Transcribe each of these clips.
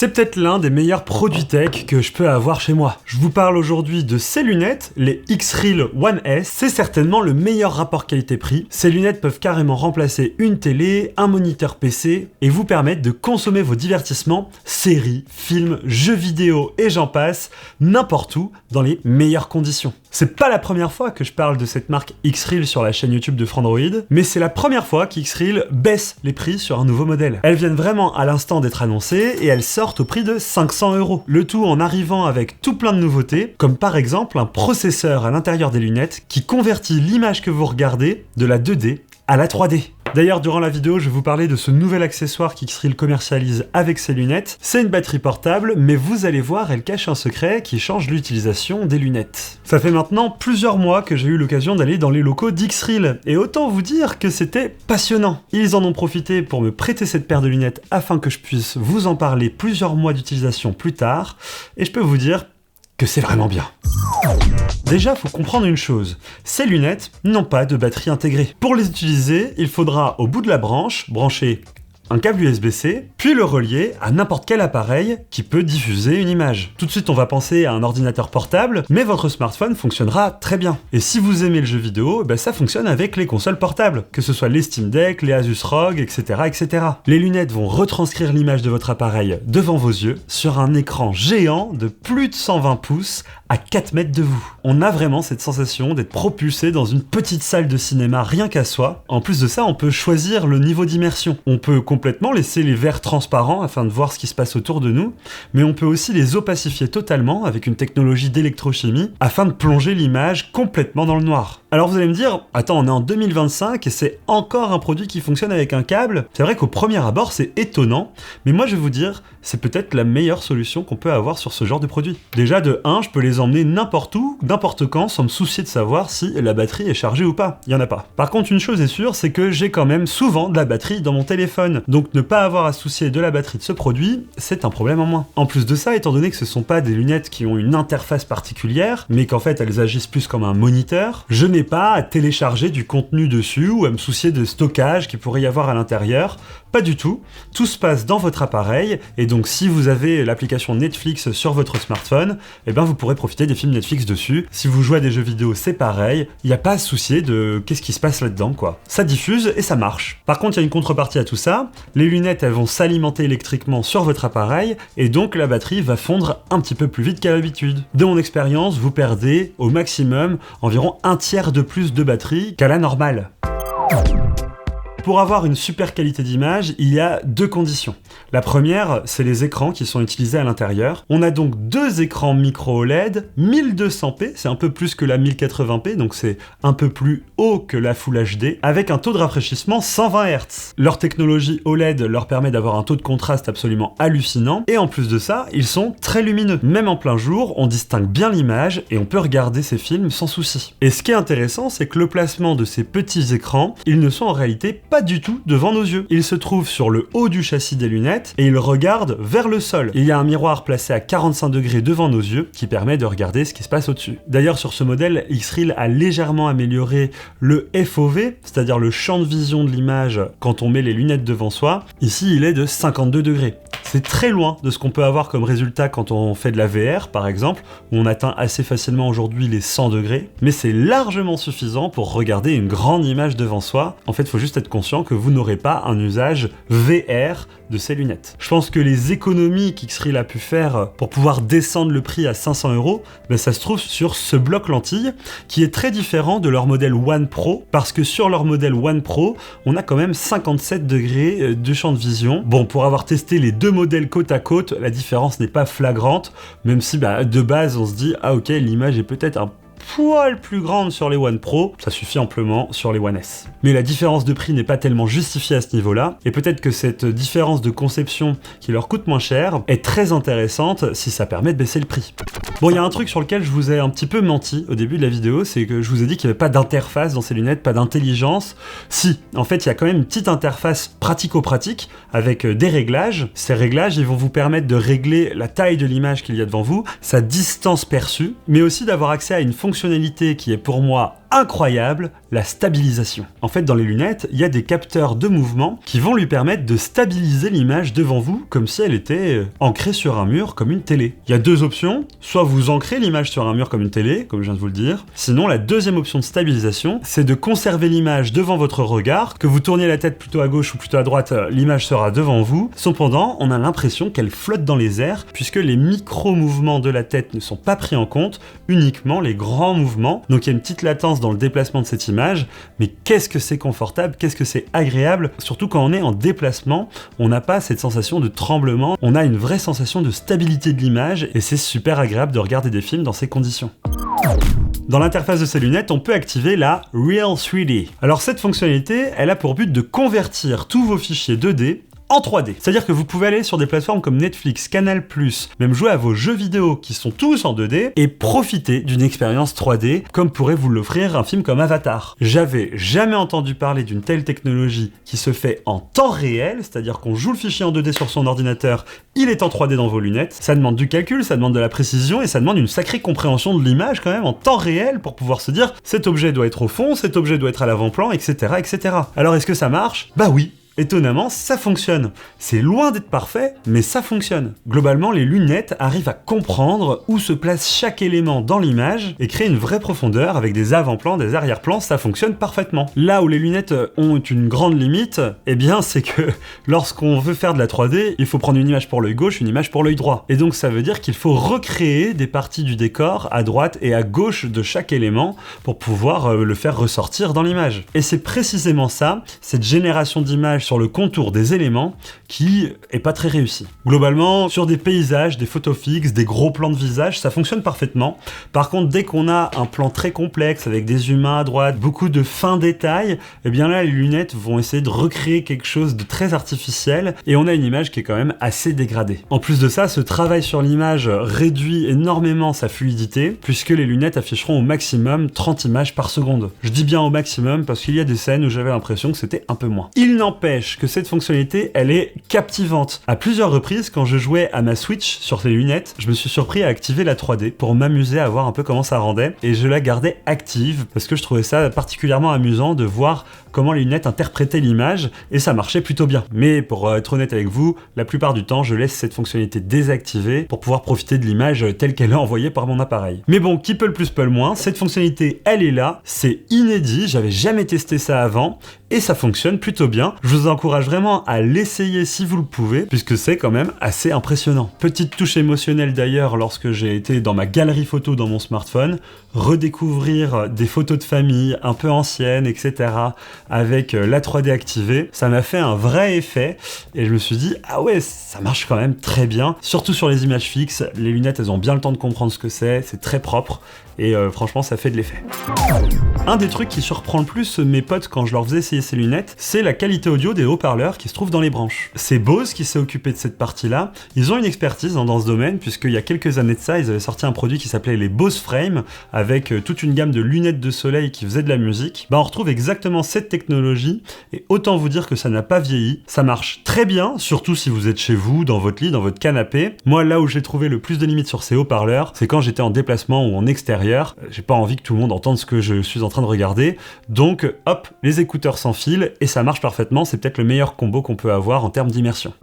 C'est peut-être l'un des meilleurs produits tech que je peux avoir chez moi. Je vous parle aujourd'hui de ces lunettes, les X-Real One S. C'est certainement le meilleur rapport qualité-prix. Ces lunettes peuvent carrément remplacer une télé, un moniteur PC et vous permettre de consommer vos divertissements, séries, films, jeux vidéo et j'en passe, n'importe où, dans les meilleures conditions. C'est pas la première fois que je parle de cette marque X-Real sur la chaîne YouTube de Frandroid, mais c'est la première fois qu'X-Real baisse les prix sur un nouveau modèle. Elles viennent vraiment à l'instant d'être annoncées et elles sortent au prix de 500 €. Le tout en arrivant avec tout plein de nouveautés, comme par exemple un processeur à l'intérieur des lunettes qui convertit l'image que vous regardez de la 2D à la 3D. D'ailleurs, durant la vidéo, je vais vous parler de ce nouvel accessoire qu'X-Real commercialise avec ses lunettes. C'est une batterie portable, mais vous allez voir, elle cache un secret qui change l'utilisation des lunettes. Ça fait maintenant plusieurs mois que j'ai eu l'occasion d'aller dans les locaux d'X-Real, et autant vous dire que c'était passionnant. Ils en ont profité pour me prêter cette paire de lunettes afin que je puisse vous en parler plusieurs mois d'utilisation plus tard, et je peux vous dire que c'est vraiment bien. Déjà, faut comprendre une chose, ces lunettes n'ont pas de batterie intégrée. Pour les utiliser, il faudra au bout de la branche brancher un câble USB-C, puis le relier à n'importe quel appareil qui peut diffuser une image. Tout de suite, on va penser à un ordinateur portable, mais votre smartphone fonctionnera très bien. Et si vous aimez le jeu vidéo, ça fonctionne avec les consoles portables, que ce soit les Steam Deck, les Asus ROG, etc., etc. Les lunettes vont retranscrire l'image de votre appareil devant vos yeux sur un écran géant de plus de 120 pouces à 4 mètres de vous. On a vraiment cette sensation d'être propulsé dans une petite salle de cinéma rien qu'à soi. En plus de ça, on peut choisir le niveau d'immersion. On peut complètement laisser les verres transparents afin de voir ce qui se passe autour de nous, mais on peut aussi les opacifier totalement avec une technologie d'électrochimie afin de plonger l'image complètement dans le noir. Alors vous allez me dire, attends, on est en 2025 et c'est encore un produit qui fonctionne avec un câble. C'est vrai qu'au premier abord c'est étonnant, mais moi je vais vous dire, c'est peut-être la meilleure solution qu'on peut avoir sur ce genre de produit. Déjà de 1, je peux les emmener n'importe où, n'importe quand, sans me soucier de savoir si la batterie est chargée ou pas. Il y en a pas. Par contre, une chose est sûre, c'est que j'ai quand même souvent de la batterie dans mon téléphone. Donc ne pas avoir à se soucier de la batterie de ce produit, c'est un problème en moins. En plus de ça, étant donné que ce sont pas des lunettes qui ont une interface particulière, mais qu'en fait elles agissent plus comme un moniteur, je n'ai pas à télécharger du contenu dessus ou à me soucier de stockage qu'il pourrait y avoir à l'intérieur. Pas du tout. Tout se passe dans votre appareil et donc si vous avez l'application Netflix sur votre smartphone, vous pourrez profiter des films Netflix dessus. Si vous jouez à des jeux vidéo, c'est pareil. Il n'y a pas à se soucier de qu'est-ce qui se passe là-dedans, quoi. Ça diffuse et ça marche. Par contre, il y a une contrepartie à tout ça. Les lunettes, elles vont s'alimenter électriquement sur votre appareil et donc la batterie va fondre un petit peu plus vite qu'à l'habitude. De mon expérience, vous perdez au maximum environ un tiers de plus de batterie qu'à la normale. Pour avoir une super qualité d'image, il y a 2 conditions. La première, c'est les écrans qui sont utilisés à l'intérieur. On a donc 2 écrans micro OLED, 1200p, c'est un peu plus que la 1080p, donc c'est un peu plus haut que la Full HD, avec un taux de rafraîchissement 120 Hz. Leur technologie OLED leur permet d'avoir un taux de contraste absolument hallucinant, et en plus de ça, ils sont très lumineux. Même en plein jour, on distingue bien l'image, et on peut regarder ces films sans souci. Et ce qui est intéressant, c'est que le placement de ces petits écrans, ils ne sont en réalité pas du tout devant nos yeux. Ils se trouvent sur le haut du châssis des lunettes et ils regardent vers le sol. Il y a un miroir placé à 45 degrés devant nos yeux qui permet de regarder ce qui se passe au-dessus. D'ailleurs, sur ce modèle, X-Real a légèrement amélioré le FOV, c'est-à-dire le champ de vision de l'image quand on met les lunettes devant soi. Ici, il est de 52 degrés. C'est très loin de ce qu'on peut avoir comme résultat quand on fait de la VR, par exemple, où on atteint assez facilement aujourd'hui les 100 degrés, mais c'est largement suffisant pour regarder une grande image devant soi. En fait, il faut juste être conscient que vous n'aurez pas un usage VR de ces lunettes. Je pense que les économies qu'X-Real a pu faire pour pouvoir descendre le prix à 500 €, ça se trouve sur ce bloc lentille qui est très différent de leur modèle One Pro, parce que sur leur modèle One Pro, on a quand même 57 degrés de champ de vision. Bon, pour avoir testé les 2 modèles côte à côte, la différence n'est pas flagrante, même si de base on se dit ah ok, l'image est peut-être un poil plus grande sur les One Pro, ça suffit amplement sur les One S. Mais la différence de prix n'est pas tellement justifiée à ce niveau-là, et peut-être que cette différence de conception qui leur coûte moins cher est très intéressante si ça permet de baisser le prix. Bon, il y a un truc sur lequel je vous ai un petit peu menti au début de la vidéo, c'est que je vous ai dit qu'il n'y avait pas d'interface dans ces lunettes, pas d'intelligence. Si, en fait, il y a quand même une petite interface pratico-pratique avec des réglages. Ces réglages, ils vont vous permettre de régler la taille de l'image qu'il y a devant vous, sa distance perçue, mais aussi d'avoir accès à une fonctionnalité qui est pour moi incroyable, la stabilisation. En fait, dans les lunettes, il y a des capteurs de mouvement qui vont lui permettre de stabiliser l'image devant vous comme si elle était ancrée sur un mur comme une télé. Il y a deux options, soit vous ancrez l'image sur un mur comme une télé, comme je viens de vous le dire, sinon la deuxième option de stabilisation, c'est de conserver l'image devant votre regard, que vous tourniez la tête plutôt à gauche ou plutôt à droite, l'image sera devant vous. Cependant, on a l'impression qu'elle flotte dans les airs, puisque les micro-mouvements de la tête ne sont pas pris en compte, uniquement les grands mouvements. Donc il y a une petite latence dans le déplacement de cette image, mais qu'est-ce que c'est confortable, qu'est-ce que c'est agréable, surtout quand on est en déplacement, on n'a pas cette sensation de tremblement, on a une vraie sensation de stabilité de l'image, et c'est super agréable de regarder des films dans ces conditions. Dans l'interface de ces lunettes, on peut activer la Real 3D. Alors cette fonctionnalité, elle a pour but de convertir tous vos fichiers 2D en 3D. C'est-à-dire que vous pouvez aller sur des plateformes comme Netflix, Canal+, même jouer à vos jeux vidéo qui sont tous en 2D et profiter d'une expérience 3D comme pourrait vous l'offrir un film comme Avatar. J'avais jamais entendu parler d'une telle technologie qui se fait en temps réel, c'est-à-dire qu'on joue le fichier en 2D sur son ordinateur, il est en 3D dans vos lunettes. Ça demande du calcul, ça demande de la précision et ça demande une sacrée compréhension de l'image quand même en temps réel pour pouvoir se dire cet objet doit être au fond, cet objet doit être à l'avant-plan, etc., etc. Alors est-ce que ça marche ? Bah oui. Étonnamment, ça fonctionne. C'est loin d'être parfait, mais ça fonctionne. Globalement, les lunettes arrivent à comprendre où se place chaque élément dans l'image et créer une vraie profondeur avec des avant-plans, des arrière-plans, ça fonctionne parfaitement. Là où les lunettes ont une grande limite, eh bien, c'est que lorsqu'on veut faire de la 3D, il faut prendre une image pour l'œil gauche, une image pour l'œil droit. Et donc, ça veut dire qu'il faut recréer des parties du décor à droite et à gauche de chaque élément pour pouvoir le faire ressortir dans l'image. Et c'est précisément ça, cette génération d'images sur le contour des éléments qui est pas très réussi. Globalement, sur des paysages, des photos fixes, des gros plans de visage, ça fonctionne parfaitement. Par contre, dès qu'on a un plan très complexe avec des humains à droite, beaucoup de fins détails, eh bien là, les lunettes vont essayer de recréer quelque chose de très artificiel et on a une image qui est quand même assez dégradée. En plus de ça, ce travail sur l'image réduit énormément sa fluidité puisque les lunettes afficheront au maximum 30 images par seconde. Je dis bien au maximum parce qu'il y a des scènes où j'avais l'impression que c'était un peu moins. Il n'empêche que cette fonctionnalité, elle est captivante. À plusieurs reprises, quand je jouais à ma Switch sur les lunettes, je me suis surpris à activer la 3D pour m'amuser à voir un peu comment ça rendait et je la gardais active parce que je trouvais ça particulièrement amusant de voir comment les lunettes interprétaient l'image et ça marchait plutôt bien. Mais pour être honnête avec vous, la plupart du temps, je laisse cette fonctionnalité désactivée pour pouvoir profiter de l'image telle qu'elle est envoyée par mon appareil. Mais bon, qui peut le plus peut le moins, cette fonctionnalité, elle est là, c'est inédit, j'avais jamais testé ça avant et ça fonctionne plutôt bien. Je vous encourage vraiment à l'essayer si vous le pouvez, puisque c'est quand même assez impressionnant. Petite touche émotionnelle d'ailleurs lorsque j'ai été dans ma galerie photo dans mon smartphone, redécouvrir des photos de famille un peu anciennes, etc. avec la 3D activée, ça m'a fait un vrai effet et je me suis dit ah ouais, ça marche quand même très bien, surtout sur les images fixes, les lunettes elles ont bien le temps de comprendre ce que c'est très propre et franchement ça fait de l'effet. Un des trucs qui surprend le plus mes potes quand je leur faisais essayer ces lunettes, c'est la qualité audio des haut-parleurs qui se trouvent dans les branches. C'est Bose qui s'est occupé de cette partie-là. Ils ont une expertise dans ce domaine, puisqu'il y a quelques années de ça, ils avaient sorti un produit qui s'appelait les Bose Frame, avec toute une gamme de lunettes de soleil qui faisaient de la musique. Bah, on retrouve exactement cette technologie, et autant vous dire que ça n'a pas vieilli. Ça marche très bien, surtout si vous êtes chez vous, dans votre lit, dans votre canapé. Moi, là où j'ai trouvé le plus de limites sur ces haut-parleurs, c'est quand j'étais en déplacement ou en extérieur. J'ai pas envie que tout le monde entende ce que je suis en train de regarder. Donc, hop, les écouteurs sans fil, et ça marche parfaitement. C'est peut-être le meilleur combo qu'on peut avoir en termes d'immersion.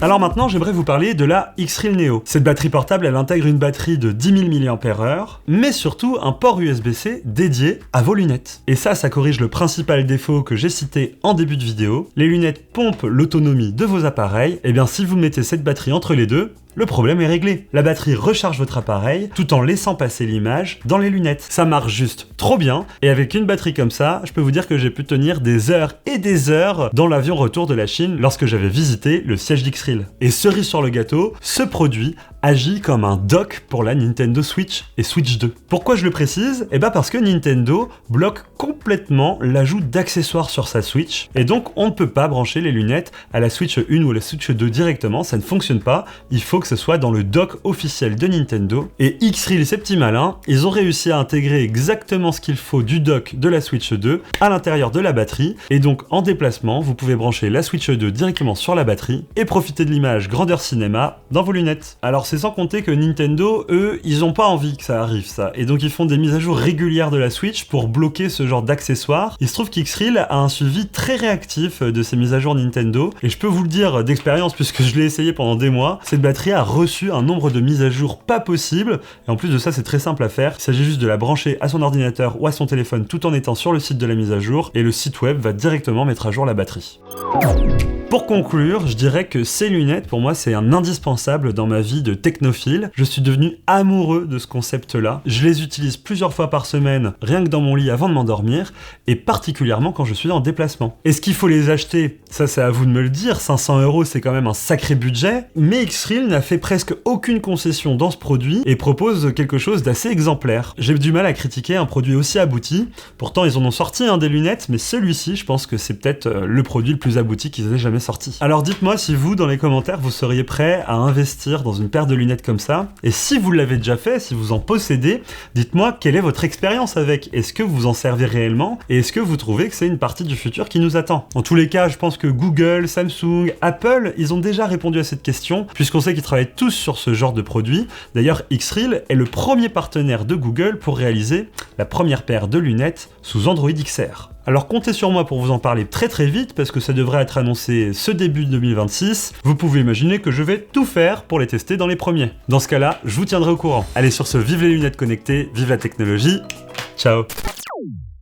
Alors maintenant, j'aimerais vous parler de la X-Real Neo. Cette batterie portable, elle intègre une batterie de 10 000 mAh, mais surtout un port USB-C dédié à vos lunettes. Et ça corrige le principal défaut que j'ai cité en début de vidéo. Les lunettes pompent l'autonomie de vos appareils. Et bien, si vous mettez cette batterie entre les deux, le problème est réglé. La batterie recharge votre appareil tout en laissant passer l'image dans les lunettes. Ça marche juste trop bien et avec une batterie comme ça, je peux vous dire que j'ai pu tenir des heures et des heures dans l'avion retour de la Chine lorsque j'avais visité le siège d'X-Real. Et cerise sur le gâteau, ce produit agit comme un dock pour la Nintendo Switch et Switch 2. Pourquoi je le précise ? Eh bien parce que Nintendo bloque complètement l'ajout d'accessoires sur sa Switch et donc on ne peut pas brancher les lunettes à la Switch 1 ou la Switch 2 directement, ça ne fonctionne pas, il faut que ce soit dans le dock officiel de Nintendo. Et X-Real, ces petits malins, ils ont réussi à intégrer exactement ce qu'il faut du dock de la Switch 2 à l'intérieur de la batterie et donc en déplacement, vous pouvez brancher la Switch 2 directement sur la batterie et profiter de l'image grandeur cinéma dans vos lunettes. Alors c'est sans compter que Nintendo, eux, ils ont pas envie que ça arrive ça, et donc ils font des mises à jour régulières de la Switch pour bloquer ce genre d'accessoires. Il se trouve qu'Xreel a un suivi très réactif de ces mises à jour Nintendo, et je peux vous le dire d'expérience puisque je l'ai essayé pendant des mois, cette batterie a reçu un nombre de mises à jour pas possible, et en plus de ça c'est très simple à faire, il s'agit juste de la brancher à son ordinateur ou à son téléphone tout en étant sur le site de la mise à jour, et le site web va directement mettre à jour la batterie. Pour conclure, je dirais que ces lunettes, pour moi, c'est un indispensable dans ma vie de technophile. Je suis devenu amoureux de ce concept-là. Je les utilise plusieurs fois par semaine, rien que dans mon lit avant de m'endormir, et particulièrement quand je suis en déplacement. Est-ce qu'il faut les acheter? Ça, c'est à vous de me le dire. 500 €, c'est quand même un sacré budget. Mais Xreel n'a fait presque aucune concession dans ce produit et propose quelque chose d'assez exemplaire. J'ai du mal à critiquer un produit aussi abouti. Pourtant, ils en ont sorti des lunettes, mais celui-ci, je pense que c'est peut-être le produit le plus abouti qu'ils aient jamais sorti. Alors dites-moi si vous, dans les commentaires, vous seriez prêt à investir dans une paire de lunettes comme ça, et si vous l'avez déjà fait, si vous en possédez, dites-moi quelle est votre expérience avec. Est-ce que vous en servez réellement, et est-ce que vous trouvez que c'est une partie du futur qui nous attend? En tous les cas, je pense que Google, Samsung, Apple, ils ont déjà répondu à cette question, puisqu'on sait qu'ils travaillent tous sur ce genre de produit. D'ailleurs, Xreel est le premier partenaire de Google pour réaliser la première paire de lunettes sous Android XR. Alors comptez sur moi pour vous en parler très très vite parce que ça devrait être annoncé ce début de 2026. Vous pouvez imaginer que je vais tout faire pour les tester dans les premiers. Dans ce cas-là, je vous tiendrai au courant. Allez, sur ce, vive les lunettes connectées, vive la technologie. Ciao.